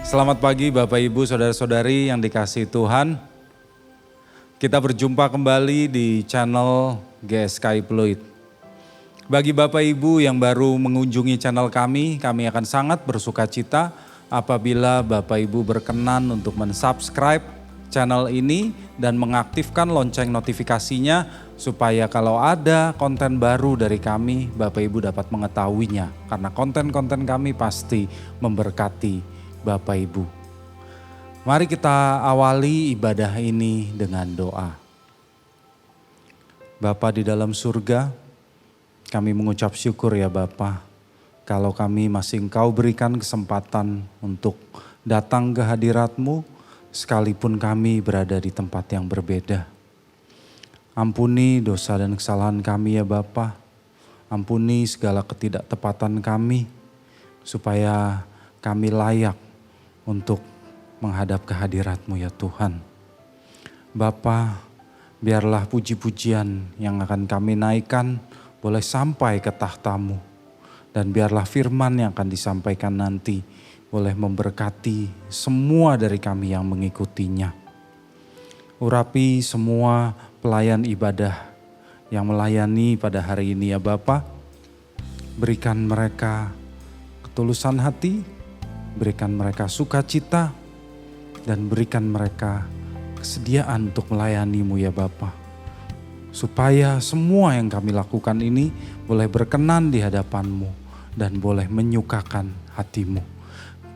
Selamat pagi Bapak Ibu Saudara-saudari yang dikasihi Tuhan. Kita berjumpa kembali di channel GSKI Pluit. Bagi Bapak Ibu yang baru mengunjungi channel kami akan sangat bersuka cita apabila Bapak Ibu berkenan untuk mensubscribe channel ini dan mengaktifkan lonceng notifikasinya supaya kalau ada konten baru dari kami, Bapak Ibu dapat mengetahuinya. Karena konten-konten kami pasti memberkati Bapak Ibu. Mari kita awali ibadah ini dengan doa. Bapa di dalam surga, kami mengucap syukur ya Bapa, kalau kami masih Engkau berikan kesempatan untuk datang ke hadirat-Mu, sekalipun kami berada di tempat yang berbeda. Ampuni dosa dan kesalahan kami ya Bapa, ampuni segala ketidaktepatan kami, supaya kami layak untuk menghadap ke hadirat-Mu ya Tuhan. Bapa, biarlah puji-pujian yang akan kami naikkan boleh sampai ke tahta-Mu. Dan biarlah firman yang akan disampaikan nanti boleh memberkati semua dari kami yang mengikutinya. Urapi semua pelayan ibadah yang melayani pada hari ini ya Bapa. Berikan mereka ketulusan hati, berikan mereka sukacita, dan berikan mereka kesediaan untuk melayani-Mu ya Bapa. Supaya semua yang kami lakukan ini boleh berkenan di hadapan-Mu dan boleh menyukakan hati-Mu.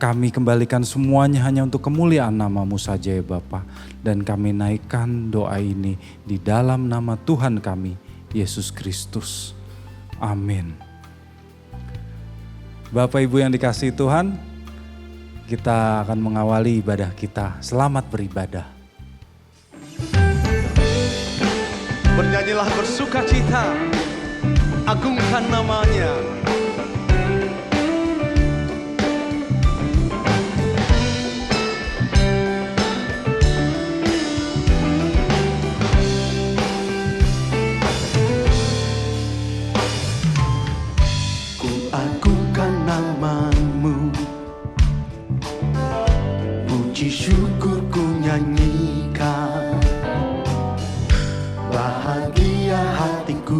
Kami kembalikan semuanya hanya untuk kemuliaan nama-Mu saja ya Bapa. Dan kami naikkan doa ini di dalam nama Tuhan kami, Yesus Kristus. Amin. Bapak Ibu yang dikasihi Tuhan, kita akan mengawali ibadah kita. Selamat beribadah. Bernyanyilah bersuka cita, agungkan namanya. Ku agungkan namamu, puji syukur ku nyanyikan, bahagia hatiku,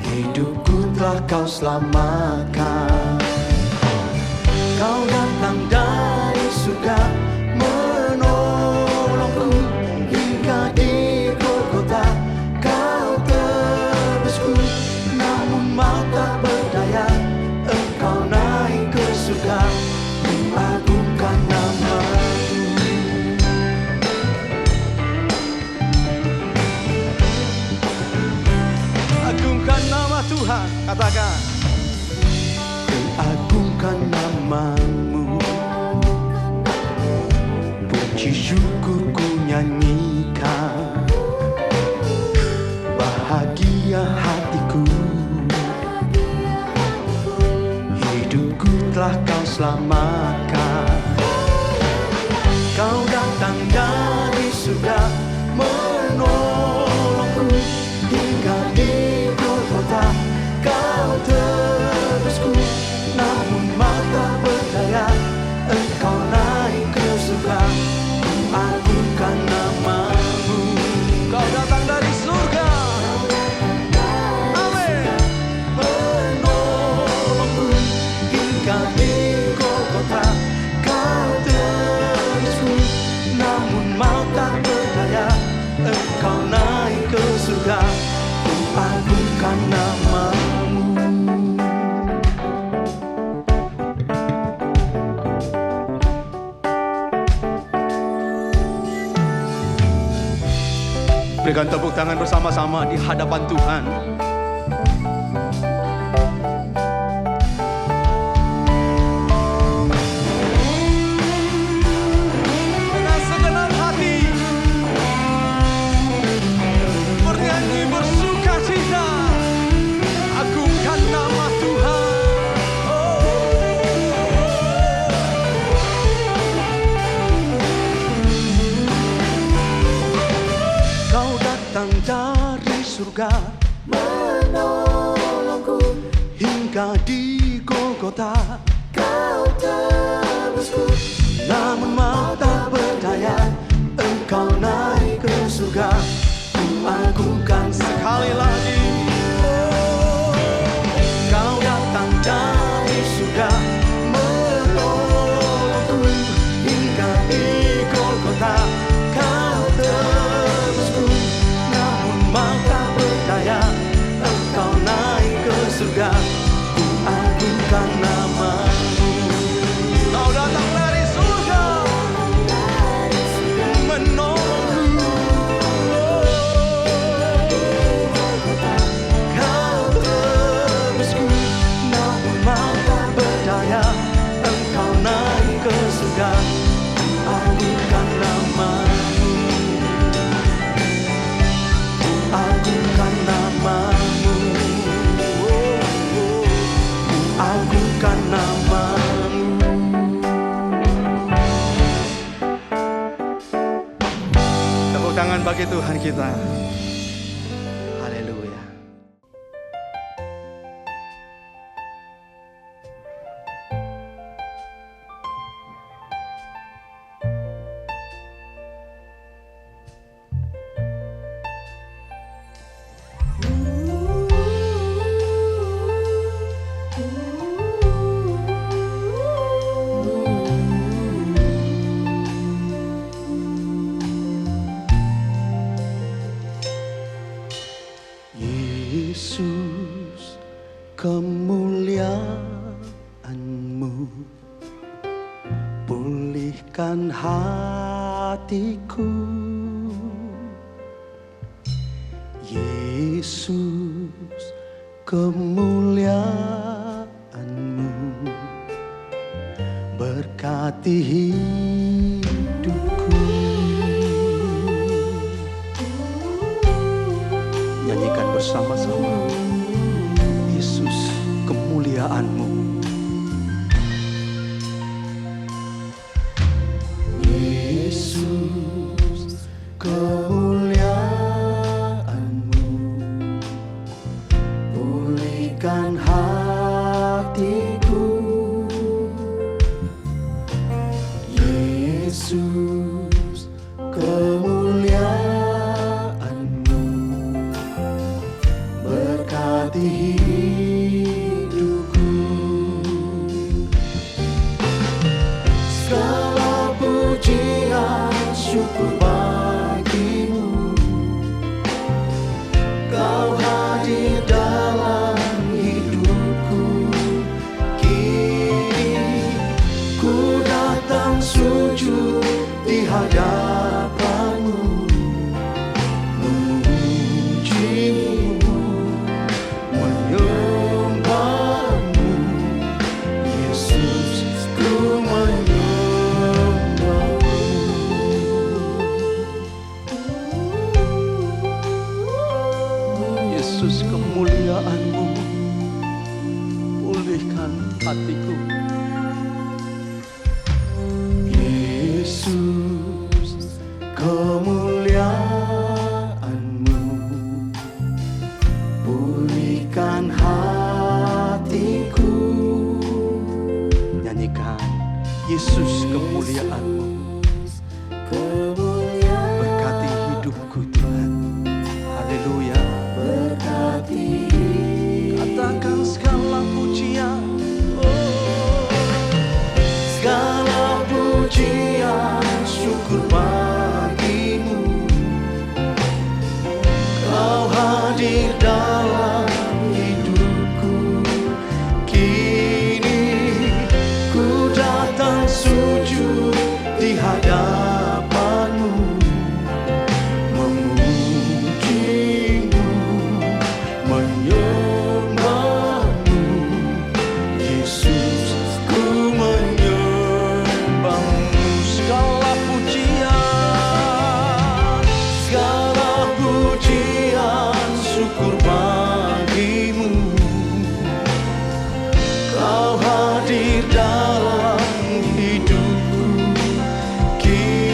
hidupku telah Kau selamatkan. Kau datang dari surga menolongku, hingga di Golgota Kau tebusku. Namun mau tak berdaya, Engkau naik ke surga. Ku agungkan namamu. Agungkan nama Tuhan, katakan. Ku agungkan namamu, puji syukur ku nyanyikan, bahagia hatiku, hidupku telah Kau selamatkan. Kau datang dari surga menolongku, hingga di Golgota Kau tebusku. Namun mau tak berdaya, Engkau naik ke surga. Ku agungkan namamu. Kau datang dari surga. Amin. Menolongku, hingga di Golgota Kau tebusku. Namun mau tak berdaya, Engkau naik ke surga. Ku agungkan namamu. Berikan tepuk tangan bersama-sama di hadapan Tuhan. Dengan segenap hati bernyanyi bersuka cita, agungkan nama Tuhan. Kau datang dari surga menolongku, hingga di Golgota Kau kemuliaan bagi Tuhan kita. Haleluya. Yesus, kemuliaan-Mu pulihkan hatiku. Yesus, kemuliaan-Mu berkati hidupku. Nyanyikan bersama-sama. Yesus, kemuliaan-Mu. Yesus, kemuliaan-Mu pulihkan hatiku. Yesus, kemuliaan-Mu berkati hidupku. Segala pujian syukur bagimu, Kau hadir dalam hidupku. Kini ku datang sujud di hadapan-Mu, memuji-Mu, menyembah-Mu. Yesus, ku menyembah-Mu. Yesus, kemuliaan-Mu pulihkan hatiku. Yesus, kemuliaan-Mu pulihkan hatiku. Nyanyikan, Yesus, kemuliaan-Mu berkati hidupku Tuhan. Haleluya. Berkati, katakan segala pujian, segala pujian syukur bagimu. Kau hadir dalam hidupku. Kini ku datang sujud di hadapan-Mu, memuji-Mu, menyembah-Mu. Yesus, ku menyembah-Mu. Segala pujian, segala pujian syukur bagimu. Kau hadir dalam hidupku. Kini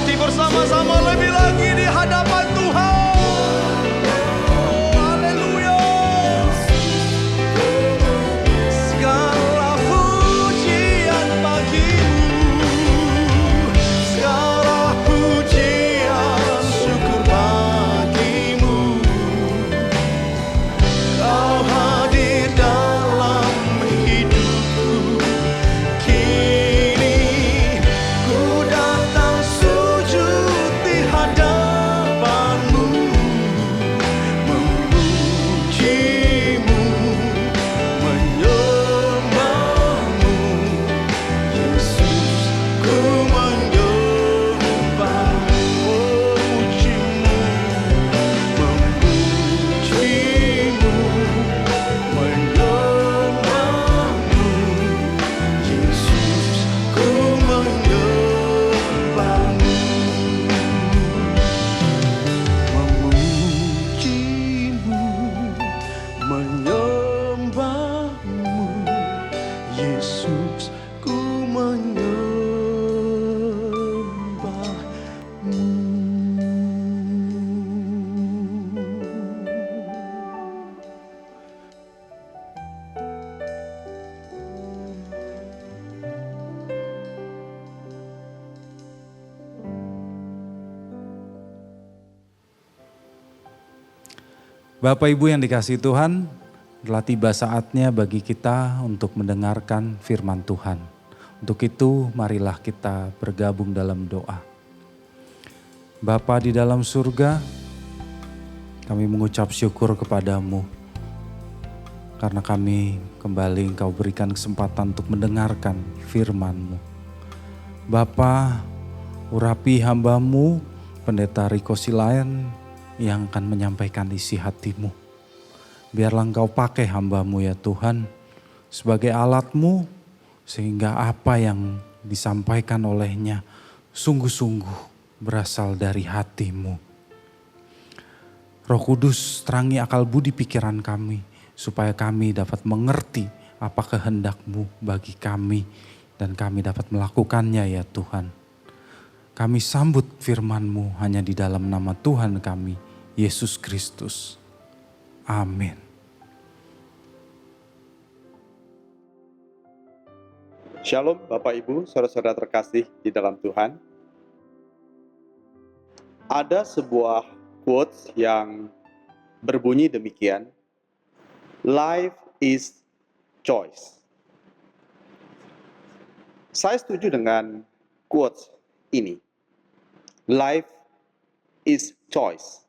hati bersama-sama lebih lagi di hadapan Tuhan. Oh, haleluya. Segala pujian bagimu, segala pujian syukur bagimu. Kau hadir dalam hidupku. Kini ku datang sujud di hadapanmu, memujimu, menyembahmu. Yesus, ku menyembahmu, memujimu, memujimu, menyembahmu. Yesus, ku menyembahmu, memujimu, menyembahmu. Yesus, ku menyembahmu. Bapak Ibu yang dikasihi Tuhan, telah tiba saatnya bagi kita untuk mendengarkan firman Tuhan. Untuk itu marilah kita bergabung dalam doa. Bapa di dalam surga, kami mengucap syukur kepadamu. Karena kami kembali Engkau berikan kesempatan untuk mendengarkan firman-Mu. Bapa, urapi hamba-Mu, Pendeta Riko Silayan, yang akan menyampaikan isi hatimu. Biarlah Engkau pakai hamba-Mu ya Tuhan sebagai alat-Mu, sehingga apa yang disampaikan olehnya sungguh-sungguh berasal dari hati-Mu. Roh Kudus, terangi akal budi pikiran kami supaya kami dapat mengerti apa kehendak-Mu bagi kami dan kami dapat melakukannya ya Tuhan. Kami sambut firman-Mu hanya di dalam nama Tuhan kami, Yesus Kristus. Amin. Shalom Bapak Ibu, saudara-saudara terkasih di dalam Tuhan. Ada sebuah quotes yang berbunyi demikian, life is choice. Saya setuju dengan quotes ini. Life is choice.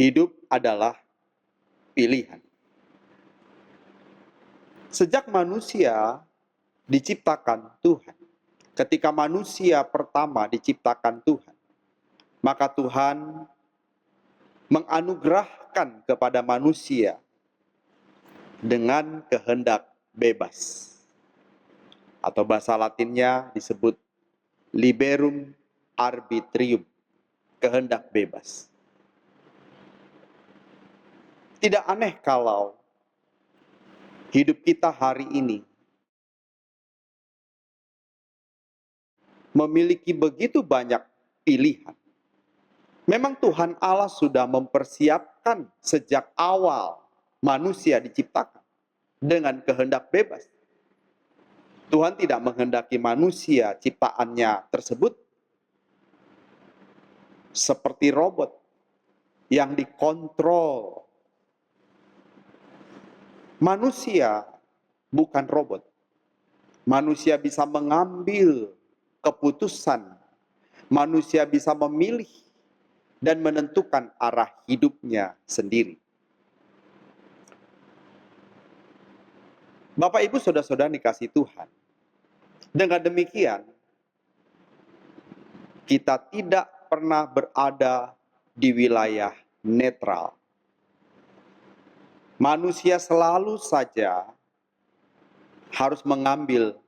Hidup adalah pilihan. Sejak manusia diciptakan Tuhan, ketika manusia pertama diciptakan Tuhan, maka Tuhan menganugerahkan kepada manusia dengan kehendak bebas. Atau bahasa Latinnya disebut liberum arbitrium, kehendak bebas. Tidak aneh kalau hidup kita hari ini memiliki begitu banyak pilihan. Memang Tuhan Allah sudah mempersiapkan sejak awal manusia diciptakan dengan kehendak bebas. Tuhan tidak menghendaki manusia ciptaannya tersebut seperti robot yang dikontrol. Manusia bukan robot. Manusia bisa mengambil keputusan. Manusia bisa memilih dan menentukan arah hidupnya sendiri. Bapak, Ibu, saudara-saudara dikasihi Tuhan. Dengan demikian, kita tidak pernah berada di wilayah netral. Manusia selalu saja harus mengambil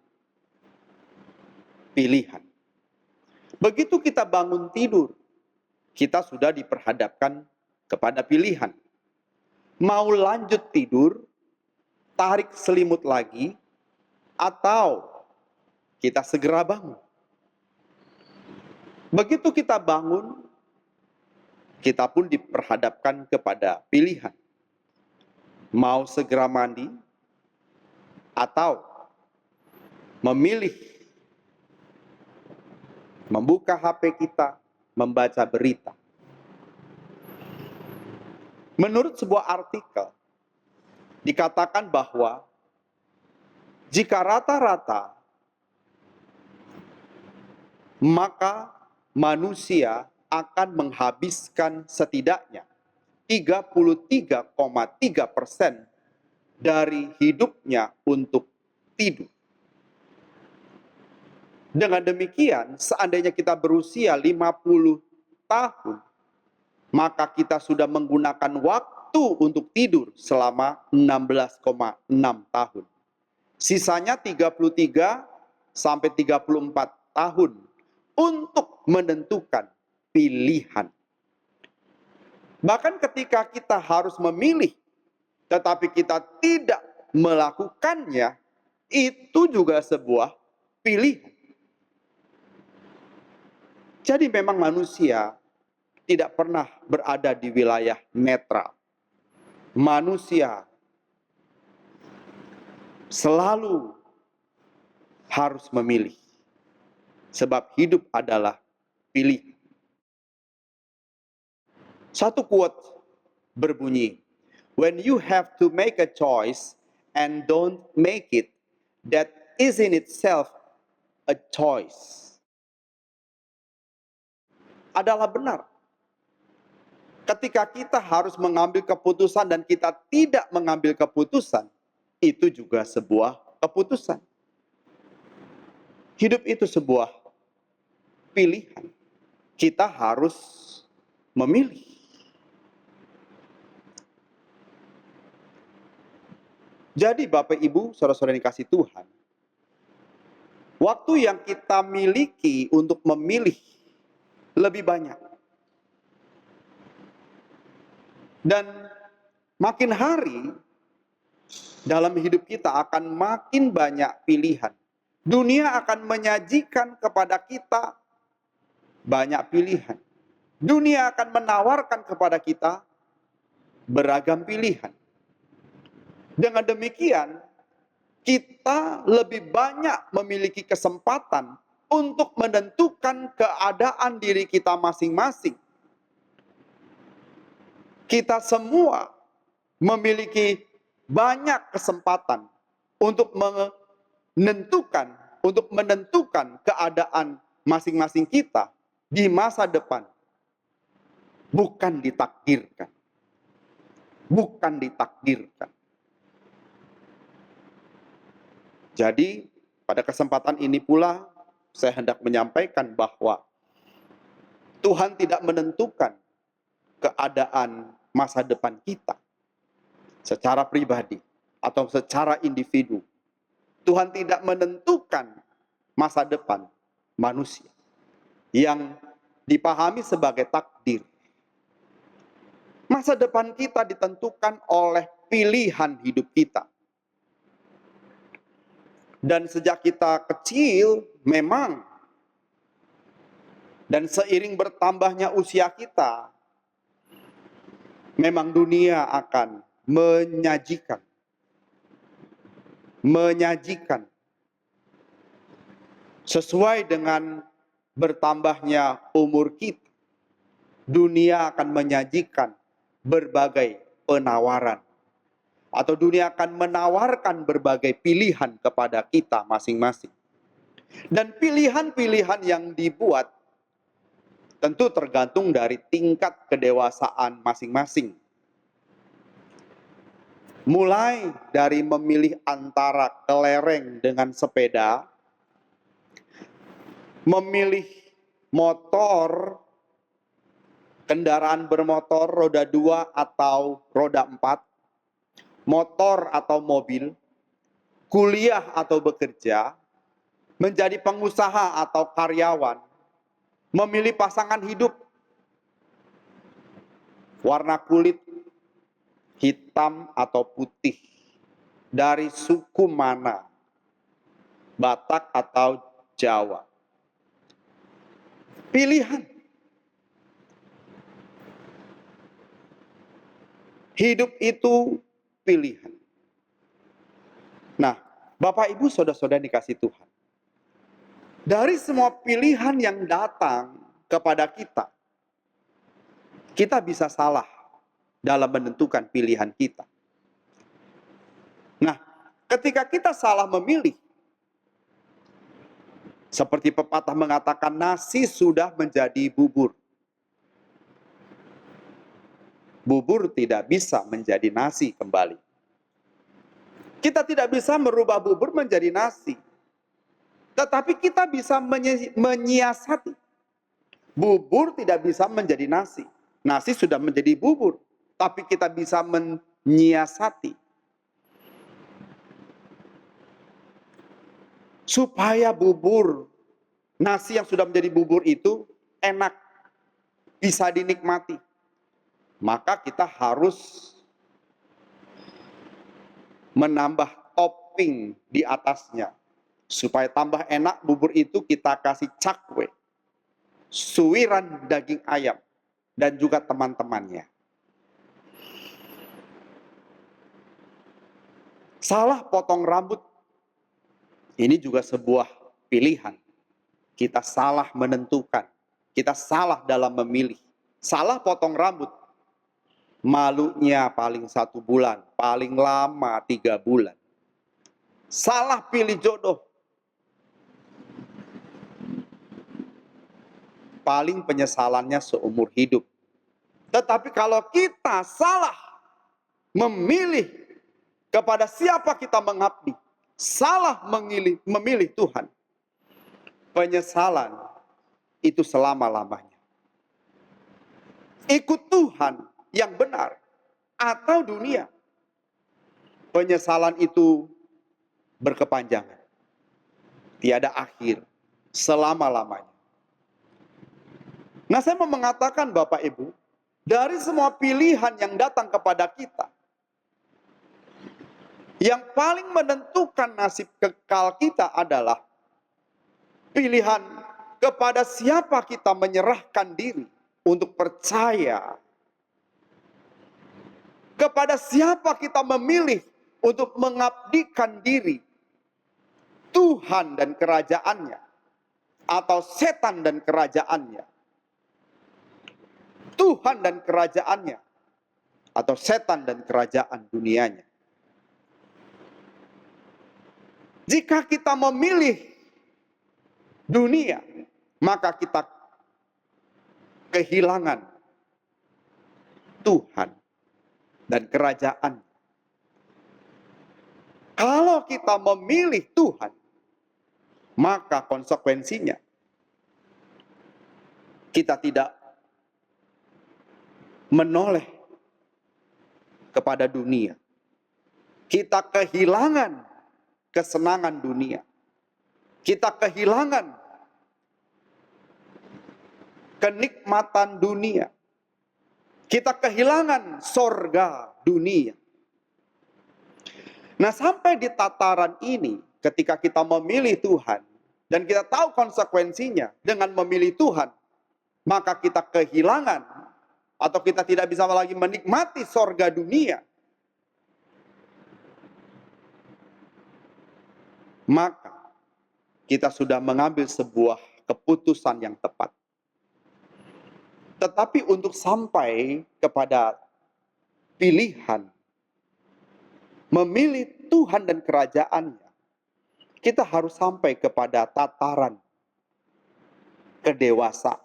pilihan. Begitu kita bangun tidur, kita sudah diperhadapkan kepada pilihan. Mau lanjut tidur, tarik selimut lagi, atau kita segera bangun. Begitu kita bangun, kita pun diperhadapkan kepada pilihan. Mau segera mandi, atau memilih membuka HP kita, membaca berita. Menurut sebuah artikel, dikatakan bahwa jika rata-rata, maka manusia akan menghabiskan setidaknya 33,3% dari hidupnya untuk tidur. Dengan demikian, seandainya kita berusia 50 tahun, maka kita sudah menggunakan waktu untuk tidur selama 16,6 tahun. Sisanya 33 sampai 34 tahun untuk menentukan pilihan. Bahkan ketika kita harus memilih, tetapi kita tidak melakukannya, itu juga sebuah pilihan. Jadi memang manusia tidak pernah berada di wilayah netral. Manusia selalu harus memilih. Sebab hidup adalah pilihan. Satu quote berbunyi, "When you have to make a choice and don't make it, that is in itself a choice." Adalah benar. Ketika kita harus mengambil keputusan dan kita tidak mengambil keputusan, itu juga sebuah keputusan. Hidup itu sebuah pilihan. Kita harus memilih. Jadi Bapak Ibu, saudara-saudara yang dikasih Tuhan, waktu yang kita miliki untuk memilih lebih banyak. Dan makin hari dalam hidup kita akan makin banyak pilihan. Dunia akan menyajikan kepada kita banyak pilihan. Dunia akan menawarkan kepada kita beragam pilihan. Dengan demikian, kita lebih banyak memiliki kesempatan untuk menentukan keadaan diri kita masing-masing. Kita semua memiliki banyak kesempatan untuk menentukan keadaan masing-masing kita di masa depan. Bukan ditakdirkan. Bukan ditakdirkan. Jadi, pada kesempatan ini pula, saya hendak menyampaikan bahwa Tuhan tidak menentukan keadaan masa depan kita secara pribadi atau secara individu. Tuhan tidak menentukan masa depan manusia yang dipahami sebagai takdir. Masa depan kita ditentukan oleh pilihan hidup kita. Dan sejak kita kecil, memang, dan seiring bertambahnya usia kita, memang dunia akan menyajikan sesuai dengan bertambahnya umur kita. Dunia akan menyajikan berbagai penawaran. Atau dunia akan menawarkan berbagai pilihan kepada kita masing-masing. Dan pilihan-pilihan yang dibuat tentu tergantung dari tingkat kedewasaan masing-masing. Mulai dari memilih antara kelereng dengan sepeda, memilih motor, kendaraan bermotor roda 2 atau roda 4, motor atau mobil, kuliah atau bekerja, menjadi pengusaha atau karyawan, memilih pasangan hidup, warna kulit, hitam atau putih, dari suku mana, Batak atau Jawa. Pilihan. Hidup itu pilihan. Nah, Bapak Ibu saudara-saudara dikasih Tuhan. Dari semua pilihan yang datang kepada kita, kita bisa salah dalam menentukan pilihan kita. Nah, ketika kita salah memilih, seperti pepatah mengatakan nasi sudah menjadi bubur. Bubur tidak bisa menjadi nasi kembali. Kita tidak bisa merubah bubur menjadi nasi. Tetapi kita bisa menyiasati. Bubur tidak bisa menjadi nasi. Nasi sudah menjadi bubur. Tapi kita bisa menyiasati. Supaya bubur, nasi yang sudah menjadi bubur itu enak. Bisa dinikmati. Maka kita harus menambah topping di atasnya. Supaya tambah enak bubur itu kita kasih cakwe, suiran daging ayam, dan juga teman-temannya. Salah potong rambut, ini juga sebuah pilihan. Kita salah menentukan, kita salah dalam memilih. Salah potong rambut, malunya paling 1 bulan, paling lama 3 bulan. Salah pilih jodoh, paling penyesalannya seumur hidup. Tetapi kalau kita salah memilih kepada siapa kita mengabdi, salah memilih Tuhan, penyesalan itu selama-lamanya. Ikut Tuhan yang benar atau dunia, penyesalan itu berkepanjangan, tiada akhir, selama-lamanya. Nah, saya mau mengatakan Bapak Ibu, dari semua pilihan yang datang kepada kita, yang paling menentukan nasib kekal kita adalah pilihan kepada siapa kita menyerahkan diri untuk percaya. Kepada siapa kita memilih untuk mengabdikan diri, Tuhan dan kerajaannya, atau setan dan kerajaannya. Tuhan dan kerajaannya, atau setan dan kerajaan dunianya. Jika kita memilih dunia, maka kita kehilangan Tuhan dan kerajaan. Kalau kita memilih Tuhan, maka konsekuensinya kita tidak menoleh kepada dunia. Kita kehilangan kesenangan dunia. Kita kehilangan kenikmatan dunia. Kita kehilangan sorga dunia. Nah, sampai di tataran ini, ketika kita memilih Tuhan, dan kita tahu konsekuensinya dengan memilih Tuhan, maka kita kehilangan atau kita tidak bisa lagi menikmati sorga dunia, maka kita sudah mengambil sebuah keputusan yang tepat. Tetapi untuk sampai kepada pilihan memilih Tuhan dan kerajaannya, kita harus sampai kepada tataran kedewasaan.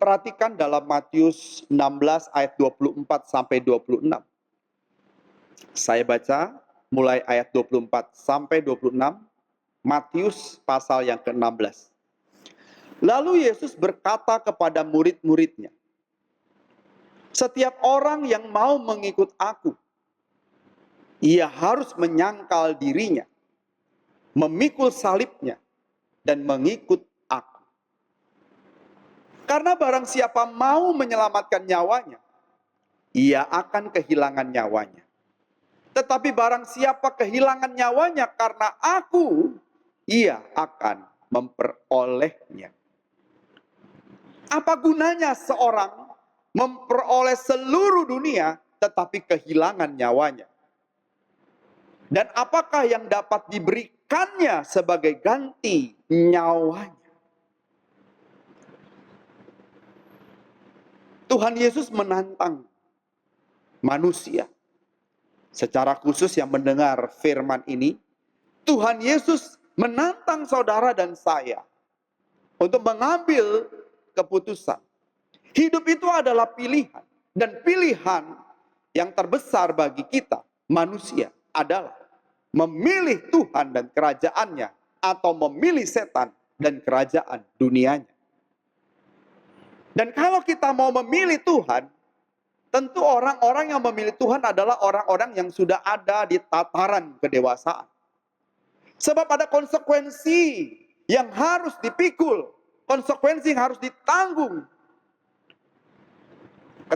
Perhatikan dalam Matius 16 ayat 24 sampai 26. Saya baca mulai ayat 24 sampai 26, Matius pasal yang ke-16. Lalu Yesus berkata kepada murid-muridnya, "Setiap orang yang mau mengikut aku, ia harus menyangkal dirinya, memikul salibnya, dan mengikut aku. Karena barang siapa mau menyelamatkan nyawanya, ia akan kehilangan nyawanya. Tetapi barang siapa kehilangan nyawanya karena aku, ia akan memperolehnya. Apa gunanya seorang memperoleh seluruh dunia tetapi kehilangan nyawanya? Dan apakah yang dapat diberikannya sebagai ganti nyawanya? Tuhan Yesus menantang manusia. Secara khusus yang mendengar firman ini, Tuhan Yesus menantang saudara dan saya untuk mengambil keputusan. Hidup itu adalah pilihan. Dan pilihan yang terbesar bagi kita, manusia, adalah memilih Tuhan dan kerajaannya atau memilih setan dan kerajaan dunianya. Dan kalau kita mau memilih Tuhan, tentu orang-orang yang memilih Tuhan adalah orang-orang yang sudah ada di tataran kedewasaan. Sebab ada konsekuensi yang harus dipikul, konsekuensi yang harus ditanggung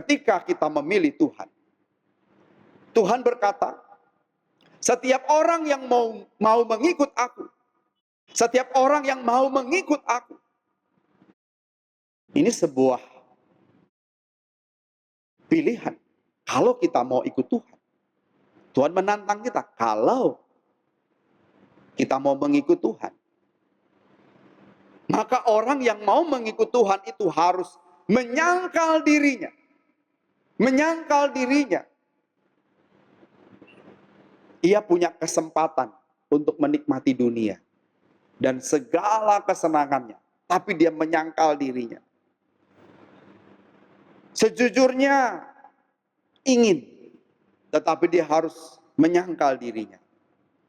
ketika kita memilih Tuhan. Tuhan berkata, setiap orang yang mau mengikut aku, setiap orang yang mau mengikut aku, ini sebuah pilihan. Kalau kita mau ikut Tuhan, Tuhan menantang kita. Kalau kita mau mengikut Tuhan, maka orang yang mau mengikut Tuhan itu harus menyangkal dirinya. Menyangkal dirinya. Ia punya kesempatan untuk menikmati dunia dan segala kesenangannya, tapi dia menyangkal dirinya. Sejujurnya ingin, tetapi dia harus menyangkal dirinya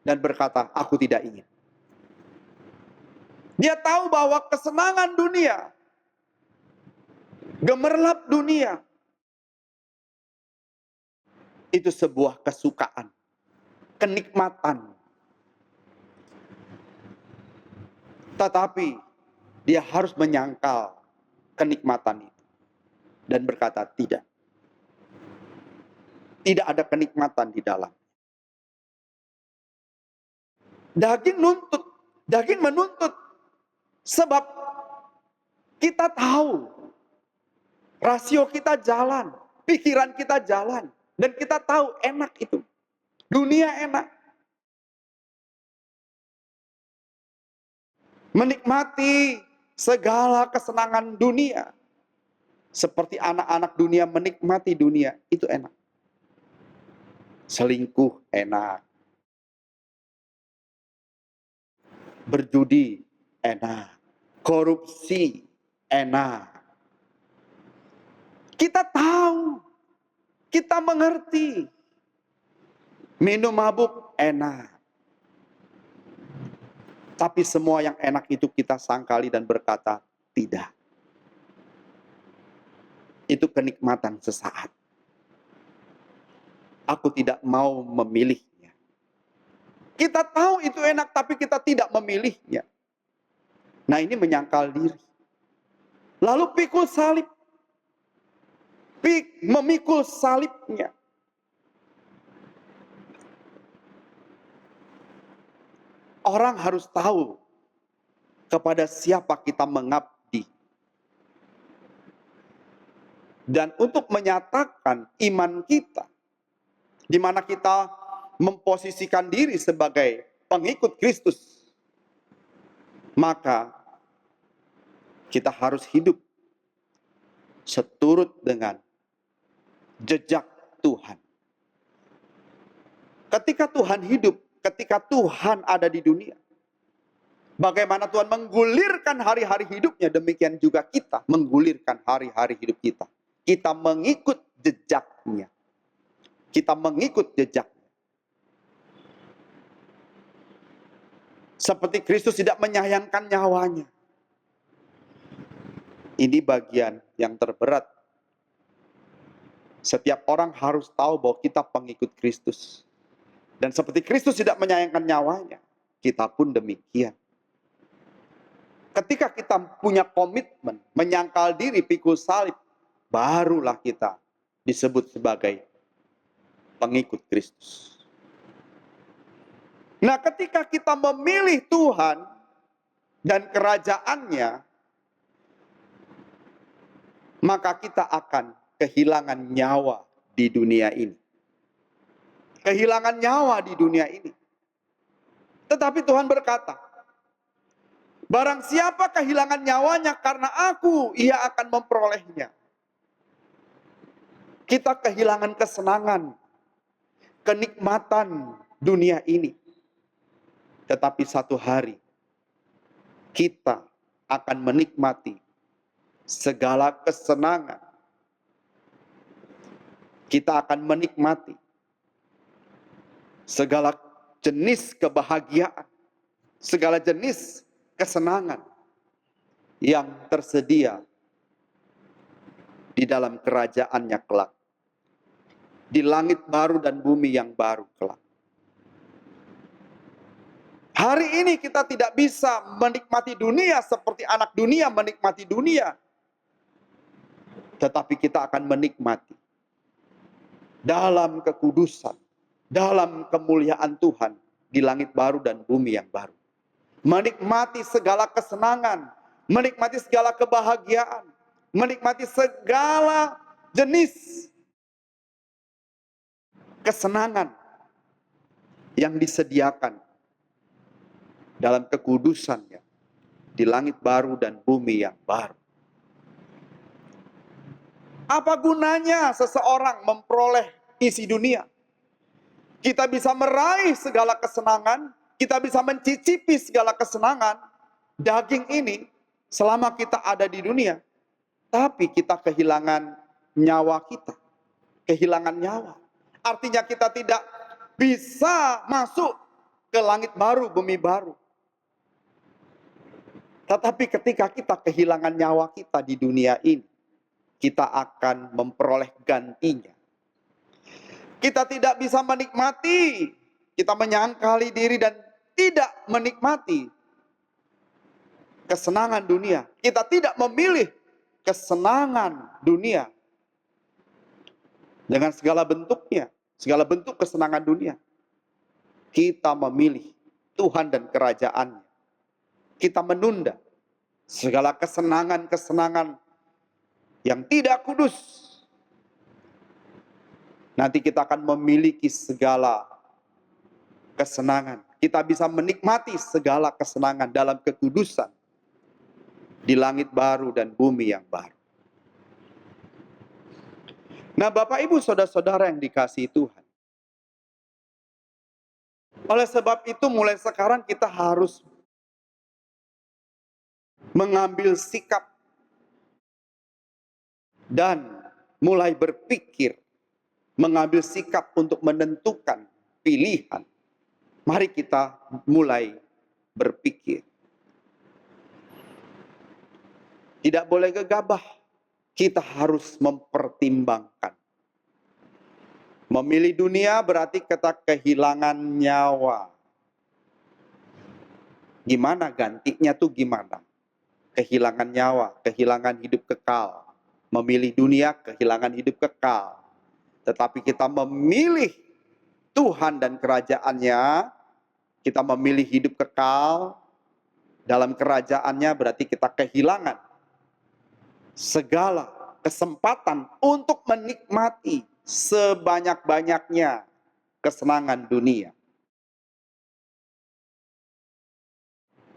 dan berkata, aku tidak ingin. Dia tahu bahwa kesenangan dunia, gemerlap dunia, itu sebuah kesukaan, kenikmatan. Tetapi dia harus menyangkal kenikmatan itu dan berkata tidak. Tidak ada kenikmatan di dalam. Daging menuntut. Sebab kita tahu rasio kita jalan, pikiran kita jalan, dan kita tahu enak itu. Dunia enak. Menikmati segala kesenangan dunia. Seperti anak-anak dunia menikmati dunia, itu enak. Selingkuh enak. Berjudi enak. Korupsi enak. Kita tahu. Kita mengerti. Minum mabuk enak. Tapi semua yang enak itu kita sangkali dan berkata tidak. Itu kenikmatan sesaat. Aku tidak mau memilihnya. Kita tahu itu enak tapi kita tidak memilihnya. Nah, ini menyangkal diri. Lalu pikul salib. Memikul salibnya. Orang harus tahu kepada siapa kita mengabdi. Dan untuk menyatakan iman kita, di mana kita memposisikan diri sebagai pengikut Kristus, maka kita harus hidup seturut dengan jejak Tuhan. Ketika Tuhan hidup, ketika Tuhan ada di dunia, bagaimana Tuhan menggulirkan hari-hari hidupnya, demikian juga kita menggulirkan hari-hari hidup kita. Kita mengikut jejaknya. Kita mengikut jejaknya. Seperti Kristus tidak menyayangkan nyawanya. Ini bagian yang terberat. Setiap orang harus tahu bahwa kita pengikut Kristus. Dan seperti Kristus tidak menyayangkan nyawanya, kita pun demikian. Ketika kita punya komitmen, menyangkal diri, pikul salib, barulah kita disebut sebagai pengikut Kristus. Nah, ketika kita memilih Tuhan, dan kerajaannya, maka kita akan kehilangan nyawa di dunia ini. Kehilangan nyawa di dunia ini. Tetapi Tuhan berkata, barang siapa kehilangan nyawanya karena aku, ia akan memperolehnya. Kita kehilangan kesenangan, kenikmatan dunia ini. Tetapi satu hari, kita akan menikmati segala kesenangan. Kita akan menikmati segala jenis kebahagiaan, segala jenis kesenangan yang tersedia di dalam kerajaannya kelak. Di langit baru dan bumi yang baru kelak. Hari ini kita tidak bisa menikmati dunia seperti anak dunia menikmati dunia. Tetapi kita akan menikmati dalam kekudusan, dalam kemuliaan Tuhan di langit baru dan bumi yang baru. Menikmati segala kesenangan, menikmati segala kebahagiaan, menikmati segala jenis kesenangan yang disediakan dalam kekudusannya di langit baru dan bumi yang baru. Apa gunanya seseorang memperoleh isi dunia? Kita bisa meraih segala kesenangan, kita bisa mencicipi segala kesenangan daging ini selama kita ada di dunia. Tapi kita kehilangan nyawa kita, kehilangan nyawa. Artinya kita tidak bisa masuk ke langit baru, bumi baru. Tetapi ketika kita kehilangan nyawa kita di dunia ini, kita akan memperoleh gantinya. Kita tidak bisa menikmati, kita menyangkali diri dan tidak menikmati kesenangan dunia. Kita tidak memilih kesenangan dunia dengan segala bentuknya, segala bentuk kesenangan dunia. Kita memilih Tuhan dan kerajaannya. Kita menunda segala kesenangan-kesenangan yang tidak kudus. Nanti kita akan memiliki segala kesenangan. Kita bisa menikmati segala kesenangan dalam kekudusan di langit baru dan bumi yang baru. Nah, Bapak Ibu Saudara-saudara yang dikasihi Tuhan. Oleh sebab itu mulai sekarang kita harus mengambil sikap dan mulai berpikir, mengambil sikap untuk menentukan pilihan. Mari kita mulai berpikir. Tidak boleh gegabah, kita harus mempertimbangkan. Memilih dunia berarti kita kehilangan nyawa. Gimana gantinya tuh gimana? Kehilangan nyawa, kehilangan hidup kekal. Memilih dunia, kehilangan hidup kekal. Tetapi kita memilih Tuhan dan kerajaannya, kita memilih hidup kekal dalam kerajaannya, berarti kita kehilangan segala kesempatan untuk menikmati sebanyak-banyaknya kesenangan dunia.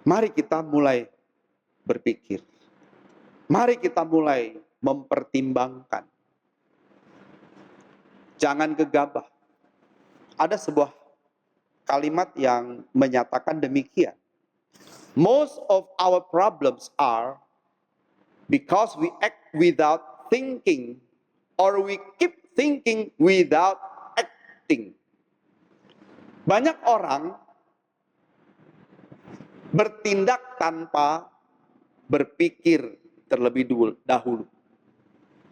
Mari kita mulai berpikir. Mari kita mulai mempertimbangkan. Jangan gegabah. Ada sebuah kalimat yang menyatakan demikian. Most of our problems are because we act without thinking or we keep thinking without acting. Banyak orang bertindak tanpa berpikir terlebih dahulu.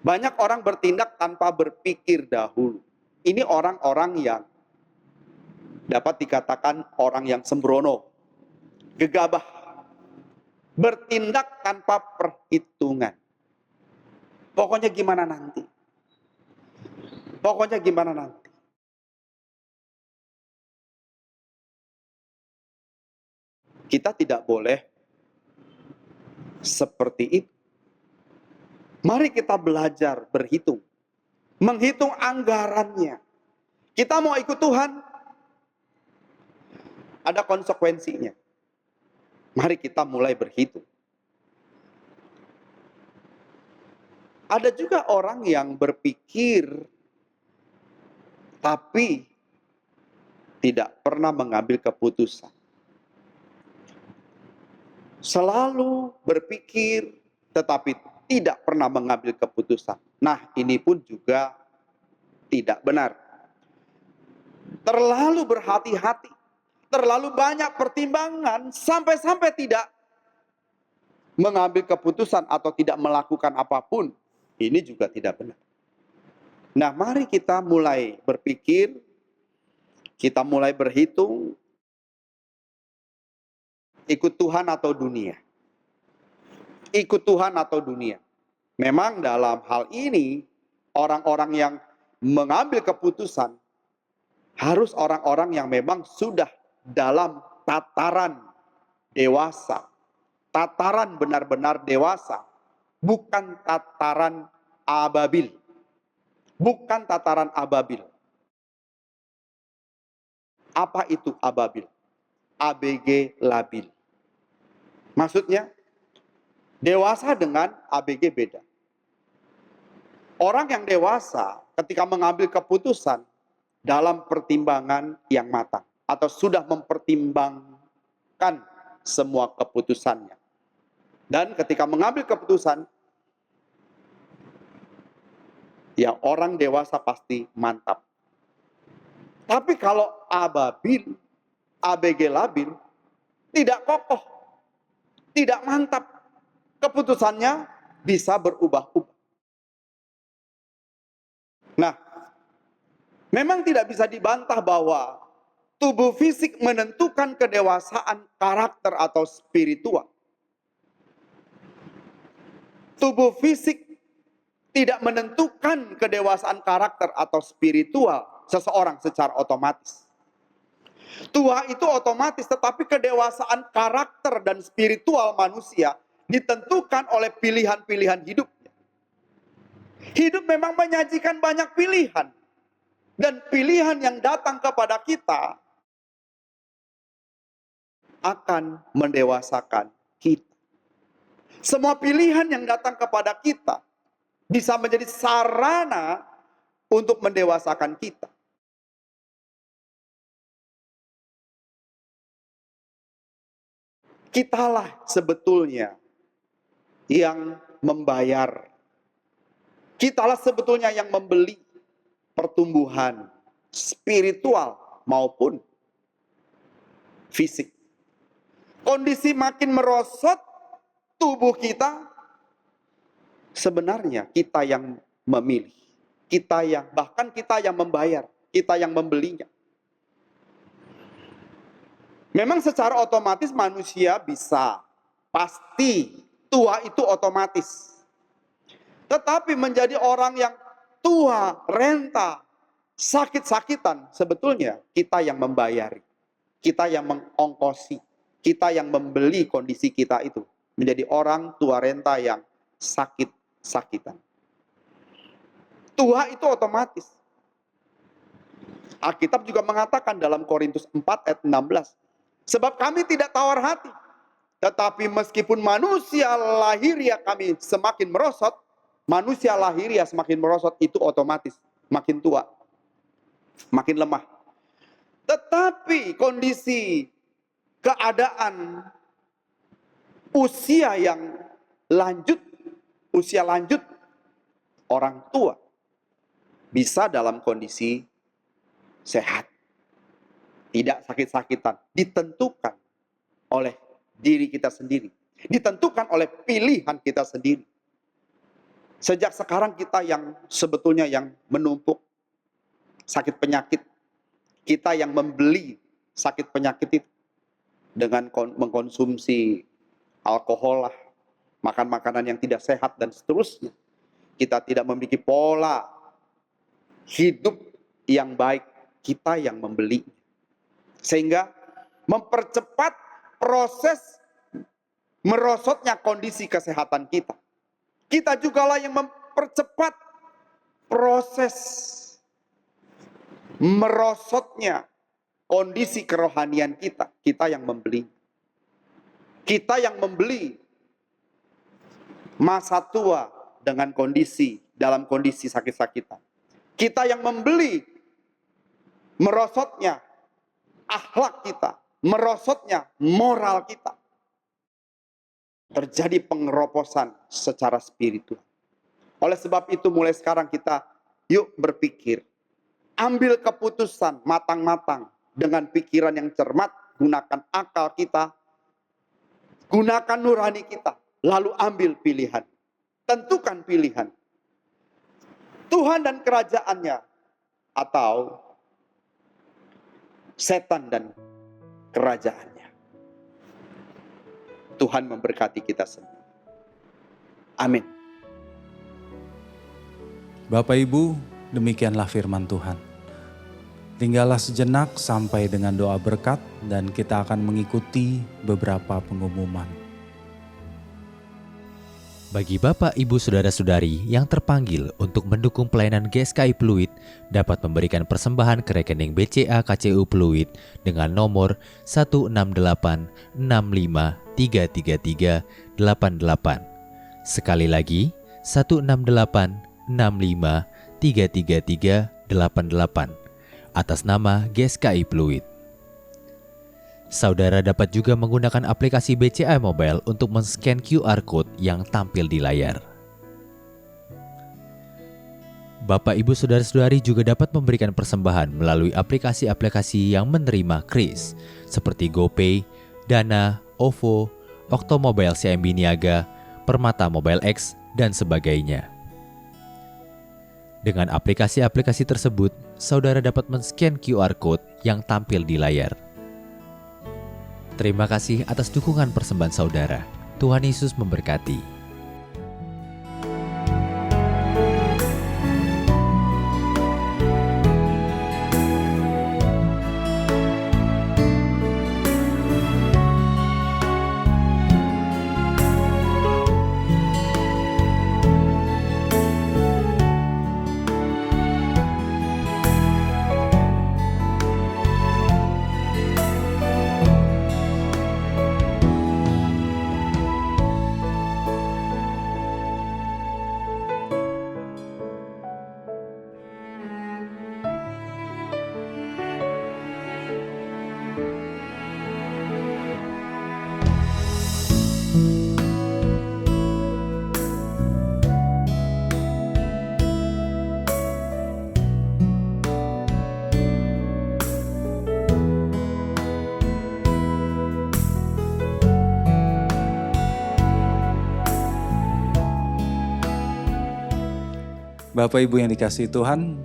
Banyak orang bertindak tanpa berpikir dahulu. Ini orang-orang yang dapat dikatakan orang yang sembrono, gegabah, bertindak tanpa perhitungan. Pokoknya gimana nanti? Pokoknya gimana nanti? Kita tidak boleh seperti itu. Mari kita belajar berhitung. Menghitung anggarannya. Kita mau ikut Tuhan, ada konsekuensinya. Mari kita mulai berhitung. Ada juga orang yang berpikir tapi tidak pernah mengambil keputusan. Selalu berpikir tetapi tidak pernah mengambil keputusan. Nah, ini pun juga tidak benar. Terlalu berhati-hati, terlalu banyak pertimbangan sampai-sampai tidak mengambil keputusan atau tidak melakukan apapun. Ini juga tidak benar. Nah, mari kita mulai berpikir, kita mulai berhitung, ikut Tuhan atau dunia. Ikut Tuhan atau dunia. Memang dalam hal ini, orang-orang yang mengambil keputusan, harus orang-orang yang memang sudah dalam tataran dewasa. Tataran benar-benar dewasa. Bukan tataran ababil. Bukan tataran ababil. Apa itu ababil? ABG labil. Maksudnya, dewasa dengan ABG beda. Orang yang dewasa ketika mengambil keputusan dalam pertimbangan yang matang. Atau sudah mempertimbangkan semua keputusannya. Dan ketika mengambil keputusan, ya orang dewasa pasti mantap. Tapi kalau ababil, ABG labil, tidak kokoh, tidak mantap. Keputusannya bisa berubah-ubah. Nah, memang tidak bisa dibantah bahwa tubuh fisik menentukan kedewasaan karakter atau spiritual. Tubuh fisik tidak menentukan kedewasaan karakter atau spiritual seseorang secara otomatis. Tua itu otomatis, tetapi kedewasaan karakter dan spiritual manusia ditentukan oleh pilihan-pilihan hidupnya. Hidup memang menyajikan banyak pilihan. Dan pilihan yang datang kepada kita akan mendewasakan kita. Semua pilihan yang datang kepada kita bisa menjadi sarana untuk mendewasakan kita. Kitalah sebetulnya yang membayar. Kitalah sebetulnya yang membeli pertumbuhan spiritual maupun fisik. Kondisi makin merosot tubuh kita, sebenarnya kita yang memilih. Bahkan kita yang membayar, kita yang membelinya. Memang secara otomatis manusia bisa, pasti tua itu otomatis. Tetapi menjadi orang yang tua, renta, sakit-sakitan, sebetulnya kita yang membayari. Kita yang mengongkosi, kita yang membeli kondisi kita itu. Menjadi orang tua renta yang sakit-sakitan. Tua itu otomatis. Alkitab juga mengatakan dalam Korintus 4 ayat 16. Sebab kami tidak tawar hati. Tetapi meskipun manusia lahiriah kami semakin merosot, manusia lahiriah semakin merosot itu otomatis. Makin tua, makin lemah. Tetapi kondisi keadaan usia yang lanjut, usia lanjut orang tua bisa dalam kondisi sehat, tidak sakit-sakitan, ditentukan oleh diri kita sendiri, ditentukan oleh pilihan kita sendiri. Sejak sekarang kita yang sebetulnya yang menumpuk sakit penyakit, kita yang membeli sakit penyakit itu dengan mengkonsumsi alkohol lah, makan makanan yang tidak sehat dan seterusnya. Kita tidak memiliki pola hidup yang baik, kita yang membeli. Sehingga mempercepat proses merosotnya kondisi kesehatan kita. Kita jugalah yang mempercepat proses merosotnya kondisi kerohanian kita. Kita yang membeli. Kita yang membeli masa tua dengan dalam kondisi sakit-sakitan. Kita yang membeli merosotnya akhlak kita, merosotnya moral kita. Terjadi pengeroposan secara spiritual. Oleh sebab itu mulai sekarang kita yuk berpikir, ambil keputusan matang-matang dengan pikiran yang cermat, gunakan akal kita, gunakan nurani kita, lalu ambil pilihan. Tentukan pilihan. Tuhan dan kerajaannya atau setan dan kerajaannya. Tuhan memberkati kita semua. Amin. Bapak Ibu, demikianlah firman Tuhan. Tinggallah sejenak sampai dengan doa berkat dan kita akan mengikuti beberapa pengumuman. Bagi Bapak, Ibu, Saudara-saudari yang terpanggil untuk mendukung pelayanan GSKI Pluit dapat memberikan persembahan ke rekening BCA KCU Pluit dengan nomor 1686533388. Sekali lagi, 1686533388 atas nama GSKI Pluit. Saudara dapat juga menggunakan aplikasi BCA Mobile untuk men-scan QR Code yang tampil di layar. Bapak, Ibu, Saudara-saudari juga dapat memberikan persembahan melalui aplikasi-aplikasi yang menerima KRIS seperti GoPay, Dana, OVO, Oktomobile CMB Niaga, Permata Mobile X, dan sebagainya. Dengan aplikasi-aplikasi tersebut, saudara dapat men-scan QR Code yang tampil di layar. Terima kasih atas dukungan persembahan saudara. Tuhan Yesus memberkati. Bapak Ibu yang dikasihi Tuhan,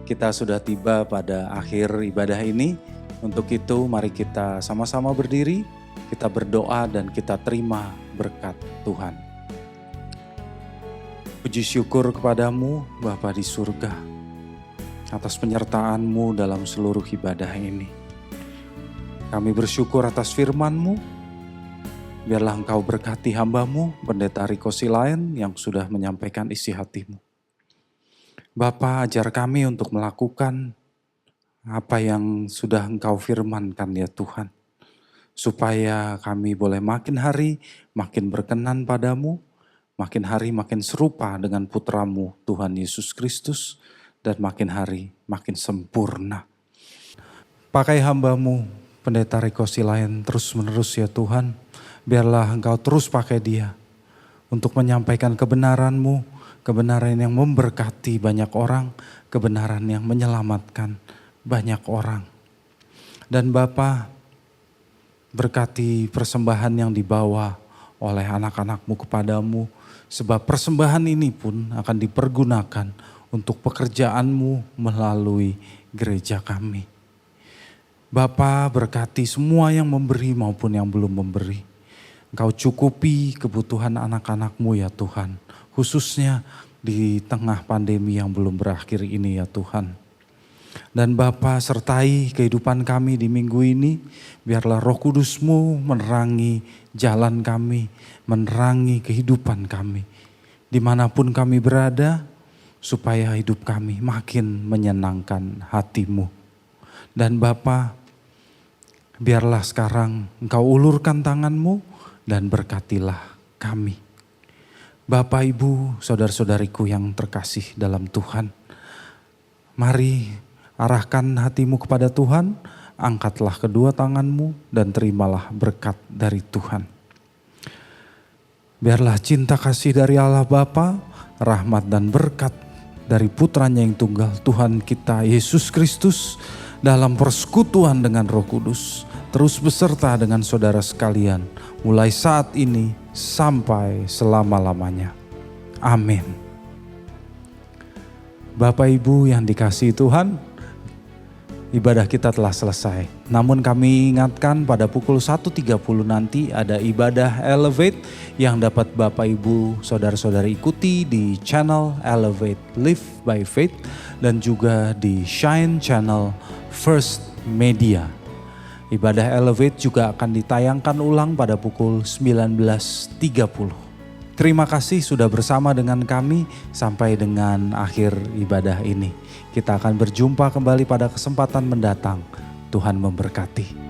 kita sudah tiba pada akhir ibadah ini. Untuk itu mari kita sama-sama berdiri, kita berdoa dan kita terima berkat Tuhan. Puji syukur kepadamu Bapa di surga atas penyertaan-Mu dalam seluruh ibadah ini. Kami bersyukur atas firman-Mu. Biarlah Engkau berkati hamba-Mu, Pendeta Riko Silayan yang sudah menyampaikan isi hati-Mu. Bapa, ajar kami untuk melakukan apa yang sudah Engkau firmankan ya Tuhan. Supaya kami boleh makin hari makin berkenan padamu, makin hari makin serupa dengan putra-Mu Tuhan Yesus Kristus, dan makin hari makin sempurna. Pakai hamba-Mu, Pendeta Riko Silayan terus-menerus ya Tuhan. Biarlah Engkau terus pakai dia untuk menyampaikan kebenaran-Mu, kebenaran yang memberkati banyak orang, kebenaran yang menyelamatkan banyak orang. Dan Bapa, berkati persembahan yang dibawa oleh anak-anak-Mu kepadamu, sebab persembahan ini pun akan dipergunakan untuk pekerjaan-Mu melalui gereja kami. Bapa, berkati semua yang memberi maupun yang belum memberi. Engkau cukupi kebutuhan anak-anak-Mu ya Tuhan, khususnya di tengah pandemi yang belum berakhir ini ya Tuhan. Dan Bapa sertai kehidupan kami di minggu ini. Biarlah Roh Kudus-Mu menerangi jalan kami, menerangi kehidupan kami. Dimanapun kami berada, supaya hidup kami makin menyenangkan hati-Mu. Dan Bapa, biarlah sekarang Engkau ulurkan tangan-Mu dan berkatilah kami. Bapak, Ibu, saudara-saudariku yang terkasih dalam Tuhan, mari arahkan hatimu kepada Tuhan, angkatlah kedua tanganmu dan terimalah berkat dari Tuhan. Biarlah cinta kasih dari Allah Bapa, rahmat dan berkat dari Putranya yang tunggal Tuhan kita Yesus Kristus dalam persekutuan dengan Roh Kudus terus beserta dengan saudara sekalian mulai saat ini sampai selama-lamanya. Amin. Bapak Ibu yang dikasihi Tuhan, ibadah kita telah selesai. Namun kami ingatkan pada pukul 1.30 nanti ada ibadah Elevate yang dapat Bapak Ibu saudara-saudari ikuti di channel Elevate Live by Faith dan juga di Shine Channel First Media. Ibadah Elevate juga akan ditayangkan ulang pada pukul 19.30. Terima kasih sudah bersama dengan kami sampai dengan akhir ibadah ini. Kita akan berjumpa kembali pada kesempatan mendatang. Tuhan memberkati.